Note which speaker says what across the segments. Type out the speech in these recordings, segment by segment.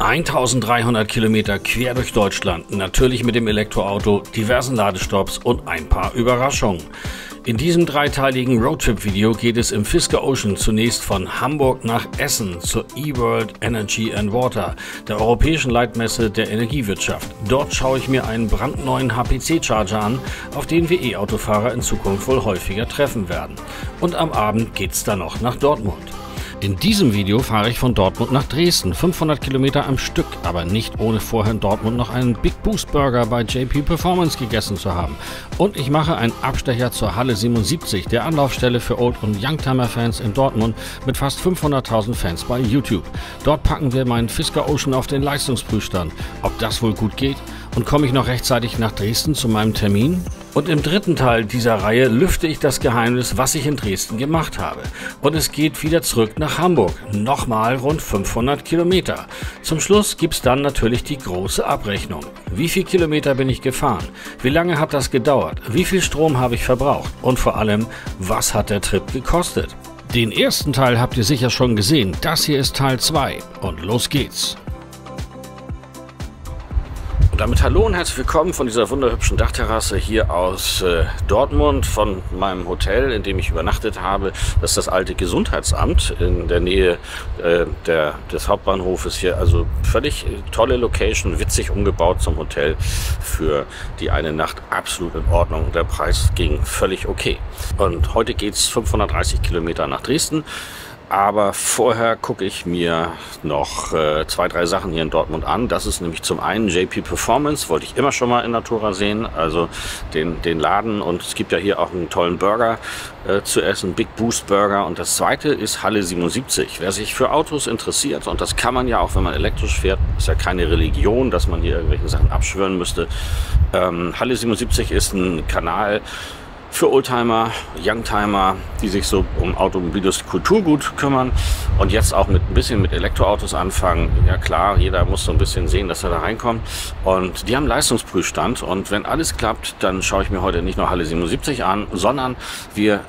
Speaker 1: 1300 Kilometer quer durch Deutschland, natürlich mit dem Elektroauto, diversen Ladestops und ein paar Überraschungen. In diesem dreiteiligen Roadtrip-Video geht es im Fisker Ocean zunächst von Hamburg nach Essen zur eWorld Energy and Water, der europäischen Leitmesse der Energiewirtschaft. Dort schaue ich mir einen brandneuen HPC-Charger an, auf den wir E-Autofahrer in Zukunft wohl häufiger treffen werden. Und am Abend geht's dann noch nach Dortmund. In diesem Video fahre ich von Dortmund nach Dresden, 500 Kilometer am Stück, aber nicht ohne vorher in Dortmund noch einen Big Boost Burger bei JP Performance gegessen zu haben. Und ich mache einen Abstecher zur Halle 77, der Anlaufstelle für Old- und Youngtimer-Fans in Dortmund mit fast 500.000 Fans bei YouTube. Dort packen wir meinen Fisker Ocean auf den Leistungsprüfstand. Ob das wohl gut geht? Und komme ich noch rechtzeitig nach Dresden zu meinem Termin? Und im dritten Teil dieser Reihe lüfte ich das Geheimnis, was ich in Dresden gemacht habe. Und es geht wieder zurück nach Hamburg. Nochmal rund 500 Kilometer. Zum Schluss gibt's dann natürlich die große Abrechnung. Wie viel Kilometer bin ich gefahren? Wie lange hat das gedauert? Wie viel Strom habe ich verbraucht? Und vor allem, was hat der Trip gekostet? Den ersten Teil habt ihr sicher schon gesehen. Das hier ist Teil 2. Und los geht's. Und damit hallo und herzlich willkommen von dieser wunderhübschen Dachterrasse hier aus Dortmund, von meinem Hotel, in dem ich übernachtet habe. Das ist das alte Gesundheitsamt in der Nähe des Hauptbahnhofes hier. Also völlig tolle Location, witzig umgebaut zum Hotel. Für die eine Nacht absolut in Ordnung. Der Preis ging völlig okay. Und heute geht es 530 Kilometer nach Dresden. Aber vorher gucke ich mir noch 2, 3 Sachen hier in Dortmund an. Das ist nämlich zum einen JP Performance, wollte ich immer schon mal in Natura sehen, also den Laden. Und es gibt ja hier auch einen tollen Burger zu essen, Big Boost Burger. Und das zweite ist Halle 77. Wer sich für Autos interessiert, und das kann man ja auch, wenn man elektrisch fährt, ist ja keine Religion, dass man hier irgendwelche Sachen abschwören müsste. Halle 77 ist ein Kanal für Oldtimer, Youngtimer, die sich so um automobiles Kulturgut kümmern und jetzt auch ein bisschen mit Elektroautos anfangen. Ja klar, jeder muss so ein bisschen sehen, dass er da reinkommt. Und die haben Leistungsprüfstand und wenn alles klappt, dann schaue ich mir heute nicht nur Halle 77 an, sondern wir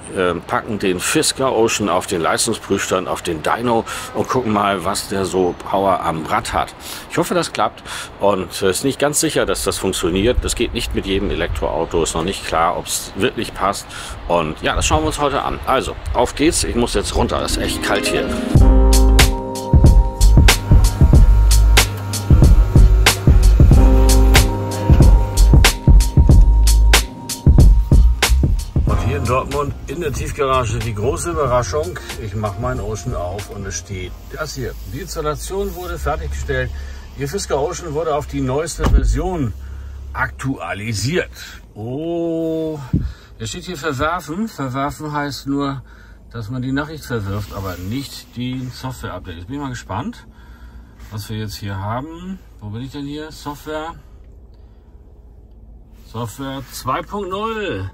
Speaker 1: packen den Fisker Ocean auf den Leistungsprüfstand, auf den Dyno und gucken mal, was der so Power am Rad hat. Ich hoffe, das klappt und es ist nicht ganz sicher, dass das funktioniert. Das geht nicht mit jedem Elektroauto, ist noch nicht klar, ob es wirklich passt. Und ja, das schauen wir uns heute an. Also, auf geht's. Ich muss jetzt runter. Es ist echt kalt hier. Und hier in Dortmund in der Tiefgarage die große Überraschung. Ich mache meinen Ocean auf und es steht das hier. Die Installation wurde fertiggestellt. Ihr Fisker Ocean wurde auf die neueste Version aktualisiert. Oh, hier steht hier verwerfen. Verwerfen heißt nur, dass man die Nachricht verwirft, aber nicht die Software-Update. Jetzt bin ich mal gespannt, was wir jetzt hier haben. Wo bin ich denn hier? Software 2.0.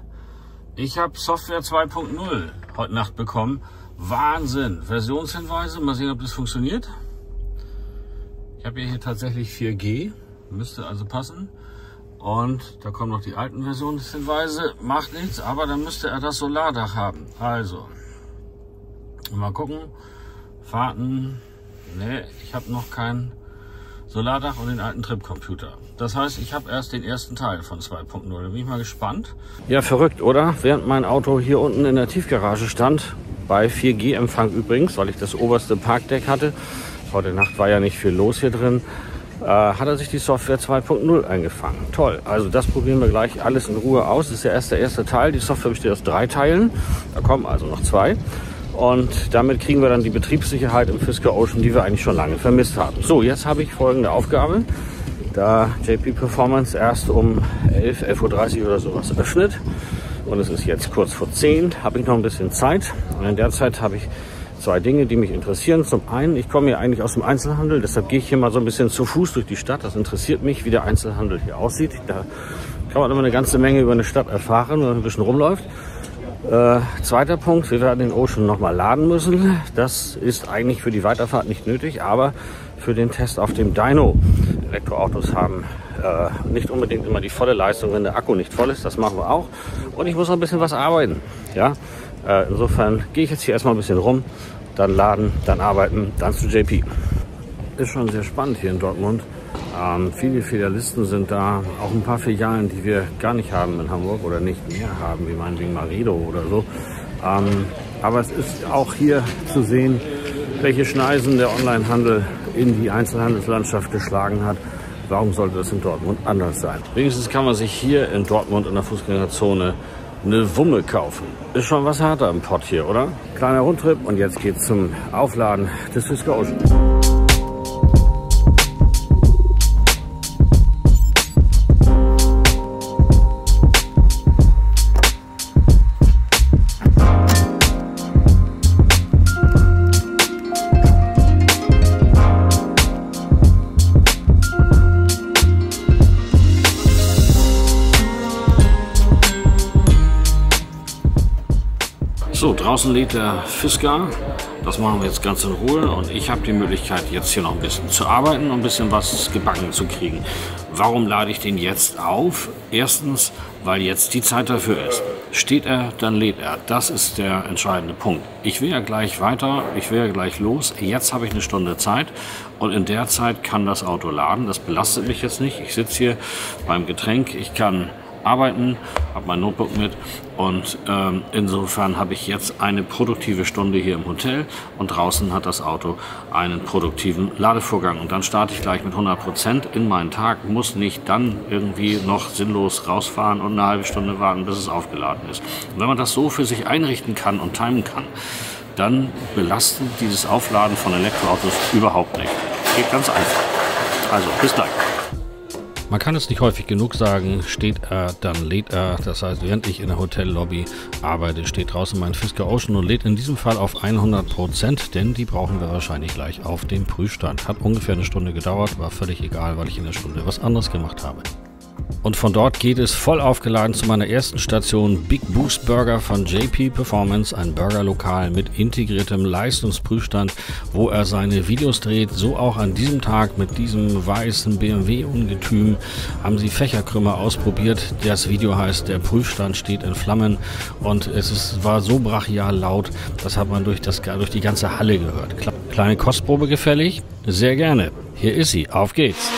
Speaker 1: Ich habe Software 2.0 heute Nacht bekommen. Wahnsinn. Versionshinweise. Mal sehen, ob das funktioniert. Ich habe hier tatsächlich 4G. Müsste also passen. Und da kommen noch die alten Versionshinweise. Macht nichts, aber dann müsste er das Solardach haben. Also, mal gucken. Fahrten. Ne, ich habe noch kein Solardach und den alten Tripcomputer. Das heißt, ich habe erst den ersten Teil von 2.0. Da bin ich mal gespannt. Ja, verrückt, oder? Während mein Auto hier unten in der Tiefgarage stand, bei 4G-Empfang übrigens, weil ich das oberste Parkdeck hatte. Heute Nacht war ja nicht viel los hier drin. Hat er sich die Software 2.0 eingefangen. Toll, also das probieren wir gleich alles in Ruhe aus. Das ist ja erst der erste Teil. Die Software besteht aus 3 Teilen. Da kommen also noch 2. Und damit kriegen wir dann die Betriebssicherheit im Fisker Ocean, die wir eigentlich schon lange vermisst haben. So, jetzt habe ich folgende Aufgabe. Da JP Performance erst um 11:30 Uhr oder sowas öffnet und es ist jetzt kurz vor 10, habe ich noch ein bisschen Zeit. Und in der Zeit habe ich 2 Dinge, die mich interessieren. Zum einen, ich komme ja eigentlich aus dem Einzelhandel, deshalb gehe ich hier mal so ein bisschen zu Fuß durch die Stadt. Das interessiert mich, wie der Einzelhandel hier aussieht. Da kann man immer eine ganze Menge über eine Stadt erfahren, wenn man ein bisschen rumläuft. Zweiter Punkt, wir werden den Ocean nochmal laden müssen. Das ist eigentlich für die Weiterfahrt nicht nötig, aber für den Test auf dem Dyno. Elektroautos haben nicht unbedingt immer die volle Leistung, wenn der Akku nicht voll ist. Das machen wir auch. Und ich muss noch ein bisschen was arbeiten. Ja? Insofern gehe ich jetzt hier erstmal ein bisschen rum, dann laden, dann arbeiten, dann zu JP. ist schon sehr spannend hier in Dortmund. Viele Filialisten sind da, auch ein paar Filialen, die wir gar nicht haben in Hamburg oder nicht mehr haben, wie meinetwegen Maredo oder so. Aber es ist auch hier zu sehen, welche Schneisen der Onlinehandel in die Einzelhandelslandschaft geschlagen hat. Warum sollte das in Dortmund anders sein? Wenigstens kann man sich hier in Dortmund in der Fußgängerzone eine Wumme kaufen. Ist schon was härter im Pott hier, oder? Kleiner Rundtrip und jetzt geht's zum Aufladen des Fisker Ocean. So, draußen lädt der Fisker. Das machen wir jetzt ganz in Ruhe und ich habe die Möglichkeit, jetzt hier noch ein bisschen zu arbeiten und ein bisschen was gebacken zu kriegen. Warum lade ich den jetzt auf? Erstens, weil jetzt die Zeit dafür ist. Steht er, dann lädt er. Das ist der entscheidende Punkt. Ich will ja gleich weiter, ich will ja gleich los. Jetzt habe ich eine Stunde Zeit und in der Zeit kann das Auto laden. Das belastet mich jetzt nicht. Ich sitze hier beim Getränk, ich kann arbeiten, habe mein Notebook mit und insofern habe ich jetzt eine produktive Stunde hier im Hotel und draußen hat das Auto einen produktiven Ladevorgang und dann starte ich gleich mit 100% in meinen Tag, muss nicht dann irgendwie noch sinnlos rausfahren und eine halbe Stunde warten, bis es aufgeladen ist. Und wenn man das so für sich einrichten kann und timen kann, dann belastet dieses Aufladen von Elektroautos überhaupt nicht. Geht ganz einfach. Also, bis gleich. Man kann es nicht häufig genug sagen, steht er, dann lädt er. Das heißt, während ich in der Hotellobby arbeite, steht draußen mein Fisker Ocean und lädt in diesem Fall auf 100%, denn die brauchen wir wahrscheinlich gleich auf dem Prüfstand. Hat ungefähr eine Stunde gedauert, war völlig egal, weil ich in der Stunde was anderes gemacht habe. Und von dort geht es voll aufgeladen zu meiner ersten Station Big Boost Burger von JP Performance, ein Burgerlokal mit integriertem Leistungsprüfstand, wo er seine Videos dreht. So auch an diesem Tag mit diesem weißen BMW-Ungetüm haben sie Fächerkrümmer ausprobiert. Das Video heißt, der Prüfstand steht in Flammen und war so brachial laut, das hat man durch die ganze Halle gehört. Kleine Kostprobe gefällig? Sehr gerne. Hier ist sie. Auf geht's.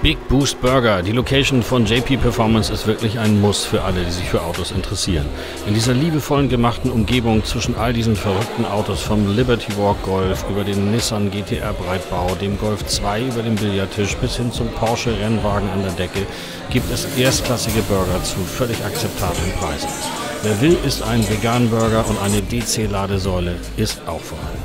Speaker 1: Big Boost Burger, die Location von JP Performance ist wirklich ein Muss für alle, die sich für Autos interessieren. In dieser liebevollen gemachten Umgebung zwischen all diesen verrückten Autos, vom Liberty Walk Golf über den Nissan GT-R Breitbau, dem Golf 2 über den Billardtisch bis hin zum Porsche Rennwagen an der Decke, gibt es erstklassige Burger zu völlig akzeptablen Preisen. Wer will, isst einen veganen Burger und eine DC-Ladesäule ist auch vorhanden.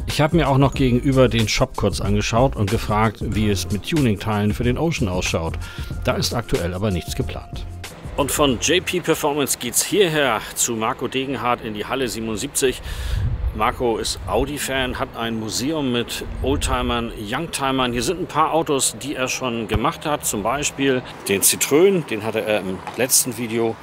Speaker 1: Ich habe mir auch noch gegenüber den Shop kurz angeschaut und gefragt, wie es mit Tuning-Teilen für den Ocean ausschaut. Da ist aktuell aber nichts geplant. Und von JP Performance geht es hierher zu Marco Degenhardt in die Halle 77. Marco ist Audi-Fan, hat ein Museum mit Oldtimern, Youngtimern. Hier sind ein paar Autos, die er schon gemacht hat. Zum Beispiel den Citroën, den hatte er im letzten Video.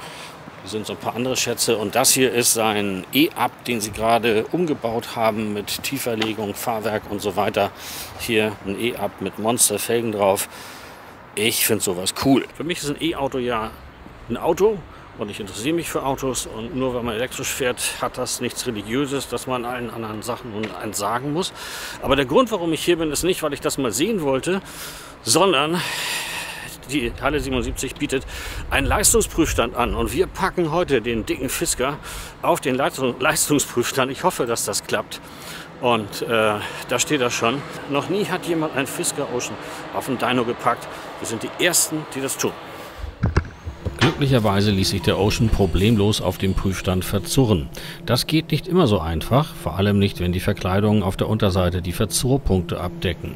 Speaker 1: Hier sind so ein paar andere Schätze und das hier ist sein E-Up, den sie gerade umgebaut haben mit Tieferlegung, Fahrwerk und so weiter. Hier ein E-Up mit Monsterfelgen drauf. Ich finde sowas cool. Für mich ist ein E-Auto ja ein Auto und ich interessiere mich für Autos und nur wenn man elektrisch fährt, hat das nichts Religiöses, dass man allen anderen Sachen und eins sagen muss. Aber der Grund, warum ich hier bin, ist nicht, weil ich das mal sehen wollte, sondern die Halle 77 bietet einen Leistungsprüfstand an und wir packen heute den dicken Fisker auf den Leistungsprüfstand. Ich hoffe, dass das klappt. Und da steht er schon. Noch nie hat jemand einen Fisker Ocean auf den Dyno gepackt. Wir sind die Ersten, die das tun. Glücklicherweise ließ sich der Ocean problemlos auf dem Prüfstand verzurren. Das geht nicht immer so einfach, vor allem nicht, wenn die Verkleidungen auf der Unterseite die Verzurrpunkte abdecken.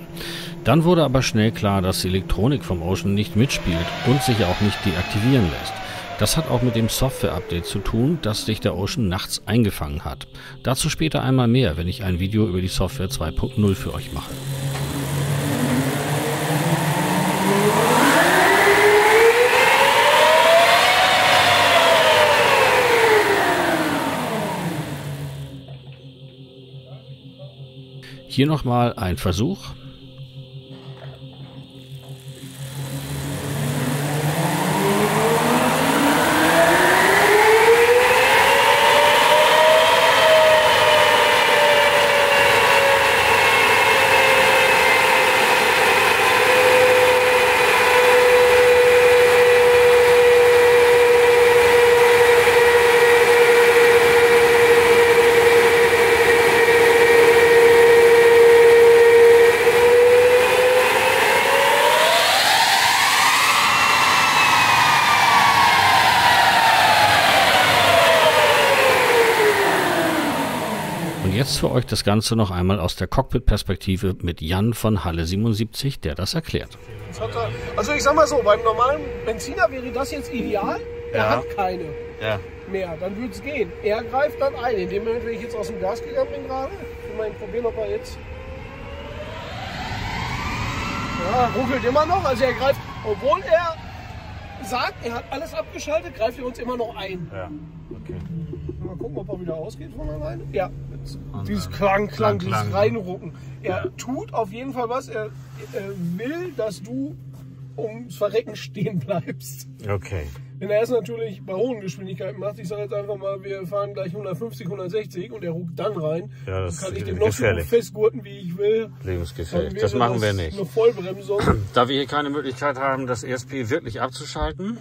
Speaker 1: Dann wurde aber schnell klar, dass die Elektronik vom Ocean nicht mitspielt und sich auch nicht deaktivieren lässt. Das hat auch mit dem Software-Update zu tun, das sich der Ocean nachts eingefangen hat. Dazu später einmal mehr, wenn ich ein Video über die Software 2.0 für euch mache. Hier nochmal ein Versuch. Jetzt für euch das Ganze noch einmal aus der Cockpit-Perspektive mit Jan von Halle 77, der das erklärt.
Speaker 2: Also ich sag mal so, beim normalen Benziner wäre das jetzt ideal. Er hat keine mehr, dann würde es gehen. Er greift dann ein. In dem Moment, wenn ich jetzt aus dem Gas gegangen bin gerade, ich meine, probieren, ob er jetzt... Ja, ruckelt immer noch, also er greift, obwohl er sagt, er hat alles abgeschaltet, greift er uns immer noch ein.
Speaker 1: Ja, okay.
Speaker 2: Mal gucken, ob er wieder ausgeht von alleine. Ja, dieses Klang, dieses Reinrucken. Er tut auf jeden Fall was. Er will, dass du ums Verrecken stehen bleibst.
Speaker 1: Okay.
Speaker 2: Wenn er es natürlich bei hohen Geschwindigkeiten macht, ich sage jetzt einfach mal, wir fahren gleich 150, 160 und er ruckt dann rein,
Speaker 1: ja, das
Speaker 2: dann kann ich den noch so festgurten, wie ich will.
Speaker 1: Lebensgefährlich. Das machen wir nicht.
Speaker 2: Eine Vollbremsung.
Speaker 1: Da wir hier keine Möglichkeit haben, das ESP wirklich abzuschalten,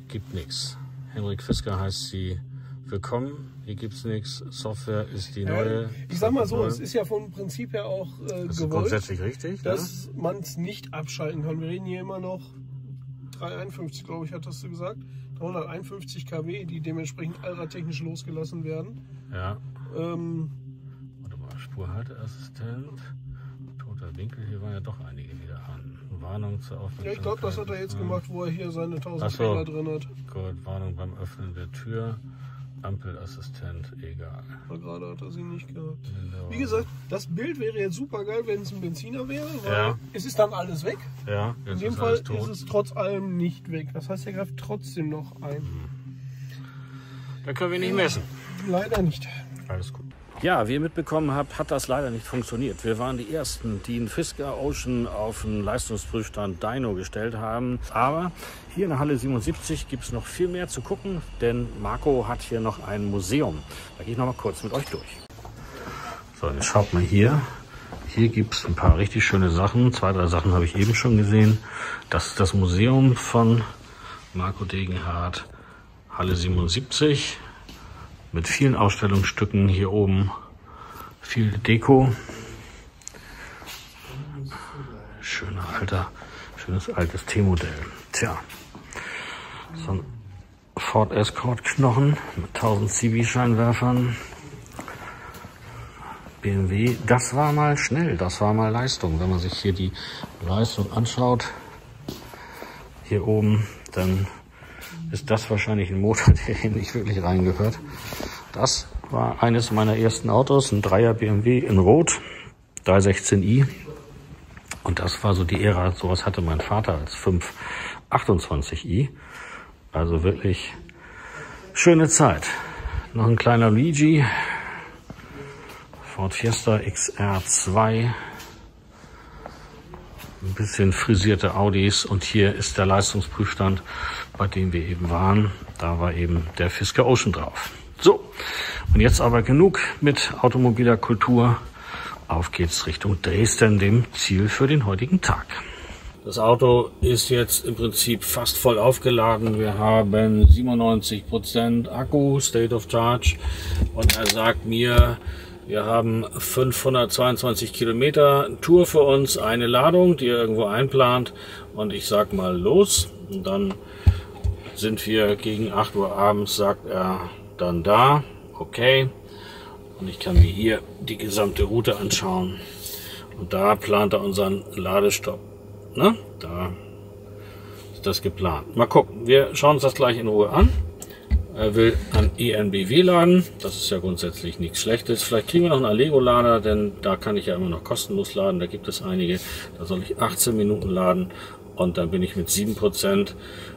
Speaker 1: gibt nichts. Henrik Fisker heißt sie willkommen. Hier gibt es nichts. Software ist die neue.
Speaker 2: Ich sag mal so, es ist ja vom Prinzip her auch
Speaker 1: das ist
Speaker 2: gewollt,
Speaker 1: grundsätzlich richtig,
Speaker 2: dass man es nicht abschalten kann. Wir reden hier immer noch 351, glaube ich, hattest du gesagt. 351 kW, die dementsprechend allradtechnisch losgelassen werden.
Speaker 1: Ja. Warte mal, Spurhalteassistent, toter Winkel, hier waren ja doch einige wieder an. Warnung zur Aufmerksamkeit.
Speaker 2: Ja, ich glaube, das hat er jetzt gemacht, wo er hier seine 1000 Fehler drin hat.
Speaker 1: Gut, Warnung beim Öffnen der Tür. Ampelassistent, egal.
Speaker 2: Aber gerade hat er sie nicht gehabt. Wie gesagt, das Bild wäre jetzt super geil, wenn es ein Benziner wäre, weil es ist dann alles weg.
Speaker 1: Ja,
Speaker 2: in dem Fall ist es trotz allem nicht weg. Das heißt, er greift trotzdem noch ein.
Speaker 1: Da können wir nicht messen.
Speaker 2: Leider nicht.
Speaker 1: Alles gut. Ja, wie ihr mitbekommen habt, hat das leider nicht funktioniert. Wir waren die Ersten, die einen Fisker Ocean auf den Leistungsprüfstand Dyno gestellt haben. Aber hier in der Halle 77 gibt es noch viel mehr zu gucken, denn Marco hat hier noch ein Museum. Da gehe ich noch mal kurz mit euch durch. So, jetzt schaut mal hier. Hier gibt es ein paar richtig schöne Sachen. 2, 3 Sachen habe ich eben schon gesehen. Das ist das Museum von Marco Degenhardt, Halle 77. Mit vielen Ausstellungsstücken hier oben, viel Deko. Schönes altes T-Modell. Tja, so ein Ford Escort Knochen mit 1000 CV-Scheinwerfern. BMW, das war mal schnell, das war mal Leistung. Wenn man sich hier die Leistung anschaut, hier oben, dann ist das wahrscheinlich ein Motor, der hier nicht wirklich reingehört. Das war eines meiner ersten Autos, ein 3er BMW in Rot, 316i. Und das war so die Ära, sowas hatte mein Vater als 528i. Also wirklich schöne Zeit. Noch ein kleiner Luigi, Ford Fiesta XR2. Ein bisschen frisierte Audis und hier ist der Leistungsprüfstand, bei dem wir eben waren. Da war eben der Fisker Ocean drauf. So, und jetzt aber genug mit automobiler Kultur. Auf geht's Richtung Dresden, dem Ziel für den heutigen Tag. Das Auto ist jetzt im Prinzip fast voll aufgeladen. Wir haben 97% Akku, State of Charge. Und er sagt mir, wir haben 522 Kilometer Tour für uns, eine Ladung, die er irgendwo einplant. Und ich sag mal los. Und dann sind wir gegen 8 Uhr abends, sagt er, dann da. Okay. Und ich kann mir hier die gesamte Route anschauen. Und da plant er unseren Ladestopp. Ne? Da ist das geplant. Mal gucken. Wir schauen uns das gleich in Ruhe an. Er will an ENBW laden. Das ist ja grundsätzlich nichts Schlechtes. Vielleicht kriegen wir noch einen Allego-Lader, denn da kann ich ja immer noch kostenlos laden. Da gibt es einige. Da soll ich 18 Minuten laden. Und dann bin ich mit 7%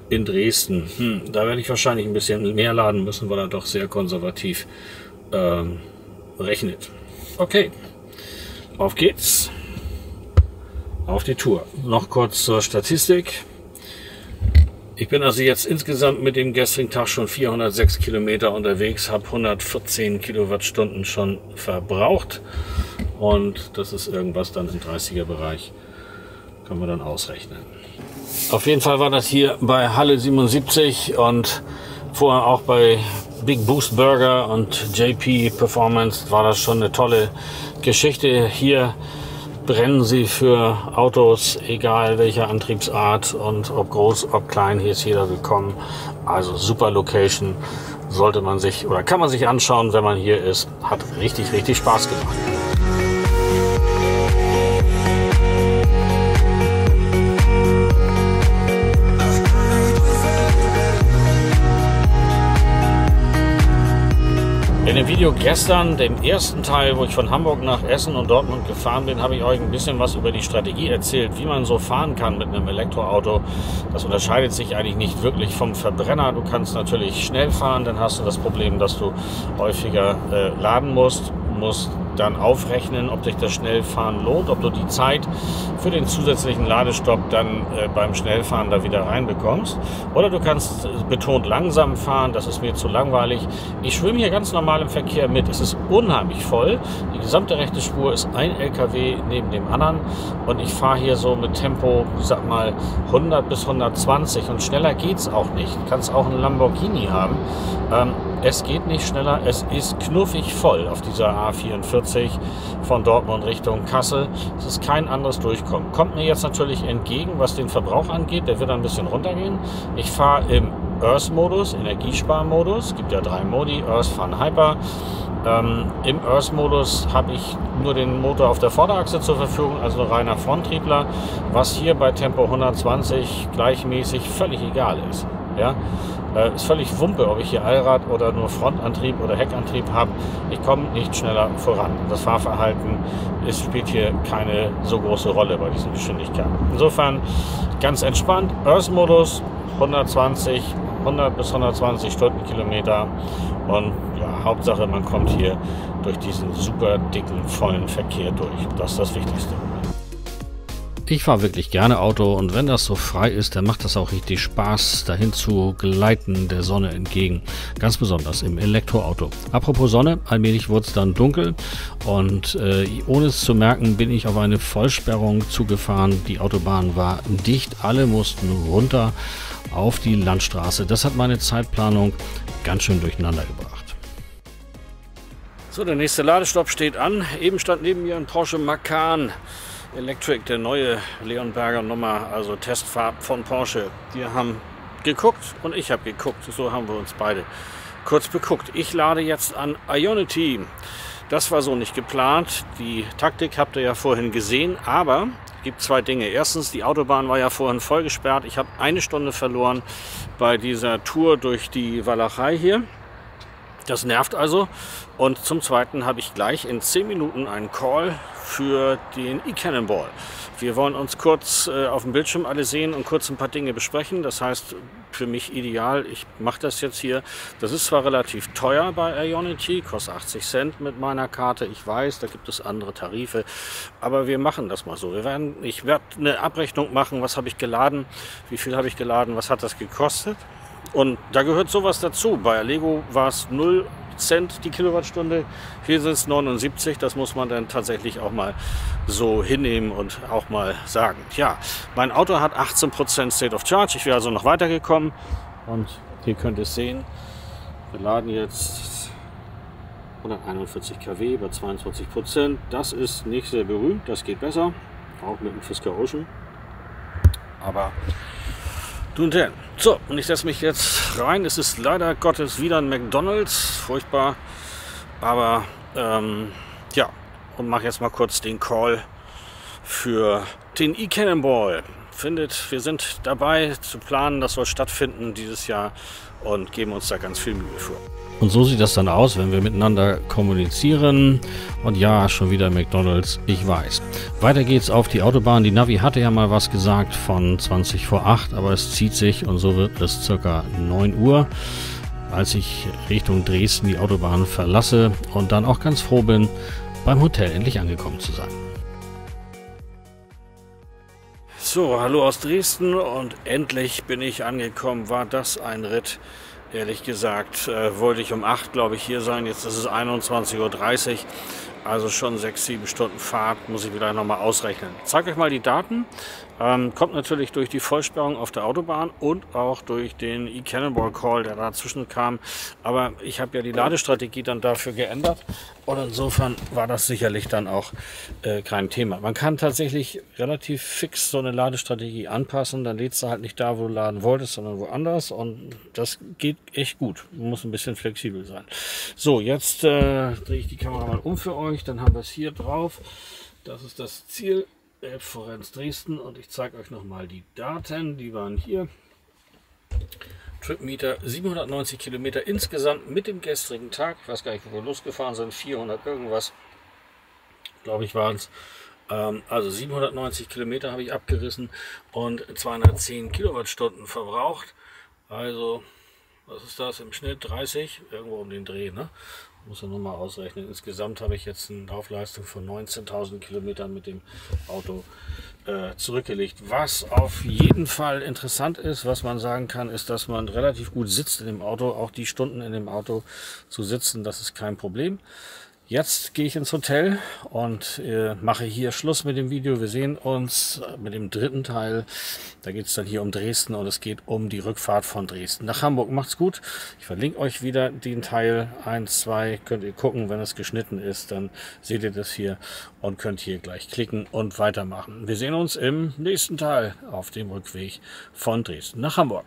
Speaker 1: in Dresden. Da werde ich wahrscheinlich ein bisschen mehr laden müssen, weil er doch sehr konservativ rechnet. Okay, auf geht's. Auf die Tour. Noch kurz zur Statistik. Ich bin also jetzt insgesamt mit dem gestrigen Tag schon 406 Kilometer unterwegs, habe 114 Kilowattstunden schon verbraucht und das ist irgendwas dann im 30er Bereich, können wir dann ausrechnen. Auf jeden Fall war das hier bei Halle 77 und vorher auch bei Big Boost Burger und JP Performance war das schon eine tolle Geschichte. Hier brennen sie für Autos, egal welcher Antriebsart und ob groß, ob klein, hier ist jeder willkommen. Also super Location, sollte man sich oder kann man sich anschauen, wenn man hier ist. Hat richtig, richtig Spaß gemacht. In dem Video gestern, dem ersten Teil, wo ich von Hamburg nach Essen und Dortmund gefahren bin, habe ich euch ein bisschen was über die Strategie erzählt, wie man so fahren kann mit einem Elektroauto. Das unterscheidet sich eigentlich nicht wirklich vom Verbrenner. Du kannst natürlich schnell fahren, dann hast du das Problem, dass du häufiger laden musst dann aufrechnen, ob sich das Schnellfahren lohnt, ob du die Zeit für den zusätzlichen Ladestopp dann beim Schnellfahren da wieder reinbekommst. Oder du kannst betont langsam fahren, das ist mir zu langweilig. Ich schwimme hier ganz normal im Verkehr mit. Es ist unheimlich voll. Die gesamte rechte Spur ist ein LKW neben dem anderen und ich fahre hier so mit Tempo, sag mal 100 bis 120 und schneller geht's auch nicht. Du kannst auch einen Lamborghini haben. Es geht nicht schneller, es ist knuffig voll auf dieser A44 von Dortmund Richtung Kassel. Es ist kein anderes Durchkommen. Kommt mir jetzt natürlich entgegen, was den Verbrauch angeht. Der wird ein bisschen runtergehen. Ich fahre im Earth-Modus, Energiesparmodus. Es gibt ja 3 Modi, Earth, Fun, Hyper. Im Earth-Modus habe ich nur den Motor auf der Vorderachse zur Verfügung, also ein reiner Fronttriebler, was hier bei Tempo 120 gleichmäßig völlig egal ist. Ja? Ist völlig Wumpe, ob ich hier Allrad oder nur Frontantrieb oder Heckantrieb habe. Ich komme nicht schneller voran. Das Fahrverhalten spielt hier keine so große Rolle bei diesen Geschwindigkeiten. Insofern ganz entspannt. Earth-Modus 100 bis 120 Stundenkilometer und ja, Hauptsache man kommt hier durch diesen super dicken, vollen Verkehr durch. Das ist das Wichtigste. Ich fahre wirklich gerne Auto und wenn das so frei ist, dann macht das auch richtig Spaß, dahin zu gleiten der Sonne entgegen. Ganz besonders im Elektroauto. Apropos Sonne, allmählich wurde es dann dunkel und ohne es zu merken, bin ich auf eine Vollsperrung zugefahren. Die Autobahn war dicht, alle mussten runter auf die Landstraße. Das hat meine Zeitplanung ganz schön durcheinander gebracht. So, der nächste Ladestopp steht an. Eben stand neben mir ein Porsche Macan Electric, der neue Leonberger Nummer, also Testfahrt von Porsche. Wir haben geguckt und ich habe geguckt. So haben wir uns beide kurz beguckt. Ich lade jetzt an Ionity. Das war so nicht geplant. Die Taktik habt ihr ja vorhin gesehen, aber es gibt 2 Dinge. Erstens, die Autobahn war ja vorhin voll gesperrt. Ich habe 1 Stunde verloren bei dieser Tour durch die Walachei hier. Das nervt also. Und zum Zweiten habe ich gleich in 10 Minuten einen Call für den eCannonball. Wir wollen uns kurz auf dem Bildschirm alle sehen und kurz ein paar Dinge besprechen. Das heißt, für mich ideal, ich mache das jetzt hier. Das ist zwar relativ teuer bei Ionity, kostet 80 Cent mit meiner Karte. Ich weiß, da gibt es andere Tarife, aber wir machen das mal so. Ich werde eine Abrechnung machen, was habe ich geladen, wie viel habe ich geladen, was hat das gekostet. Und da gehört sowas dazu. Bei Allego war es 0 Cent die Kilowattstunde, hier sind es 79, das muss man dann tatsächlich auch mal so hinnehmen und auch mal sagen. Tja, mein Auto hat 18% State of Charge, ich wäre also noch weitergekommen und hier könnt ihr es sehen, wir laden jetzt 141 kW bei 22%, das ist nicht sehr berühmt, das geht besser, auch mit dem Fisker Ocean, aber nun denn. So, und ich setze mich jetzt rein. Es ist leider Gottes wieder ein McDonald's. Furchtbar. Aber, ja. Und mache jetzt mal kurz den Call für den eCannonball. Wir sind dabei zu planen, das soll stattfinden dieses Jahr und geben uns da ganz viel Mühe für. Und so sieht das dann aus, wenn wir miteinander kommunizieren. Und ja, schon wieder McDonald's, ich weiß. Weiter geht's auf die Autobahn. Die Navi hatte ja mal was gesagt von 20 vor 8, aber es zieht sich und so wird es circa 9 Uhr, als ich Richtung Dresden die Autobahn verlasse und dann auch ganz froh bin, beim Hotel endlich angekommen zu sein. So, hallo aus Dresden und endlich bin ich angekommen. War das ein Ritt? Ehrlich gesagt, wollte ich um 8, glaube ich, hier sein. Jetzt ist es 21:30 Uhr. Also schon 6-7 Stunden Fahrt, muss ich wieder nochmal ausrechnen. Ich zeige euch mal die Daten. Kommt natürlich durch die Vollsperrung auf der Autobahn und auch durch den E-Cannonball Call, der dazwischen kam. Aber ich habe ja die Ladestrategie dann dafür geändert und insofern war das sicherlich dann auch kein Thema. Man kann tatsächlich relativ fix so eine Ladestrategie anpassen. Dann lädst du halt nicht da, wo du laden wolltest, sondern woanders und das geht echt gut. Man muss ein bisschen flexibel sein. So, jetzt drehe ich die Kamera mal um für euch. Dann haben wir es hier drauf. Das ist das Ziel. Elbforens Dresden und ich zeige euch nochmal die Daten, die waren hier. Tripmeter 790 Kilometer insgesamt mit dem gestrigen Tag. Ich weiß gar nicht, wo wir losgefahren sind, 400 irgendwas, glaube ich, waren es. Also 790 Kilometer habe ich abgerissen und 210 Kilowattstunden verbraucht. Also, was ist das im Schnitt? 30, irgendwo um den Dreh, ne? Muss ja nochmal ausrechnen. Insgesamt habe ich jetzt eine Laufleistung von 19.000 Kilometern mit dem Auto zurückgelegt. Was auf jeden Fall interessant ist, was man sagen kann, ist, dass man relativ gut sitzt in dem Auto. Auch die Stunden in dem Auto zu sitzen, das ist kein Problem. Jetzt gehe ich ins Hotel und mache hier Schluss mit dem Video. Wir sehen uns mit dem dritten Teil. Da geht es dann hier um Dresden und es geht um die Rückfahrt von Dresden nach Hamburg. Macht's gut. Ich verlinke euch wieder den Teil 1, 2. Könnt ihr gucken, wenn es geschnitten ist, dann seht ihr das hier und könnt hier gleich klicken und weitermachen. Wir sehen uns im nächsten Teil auf dem Rückweg von Dresden nach Hamburg.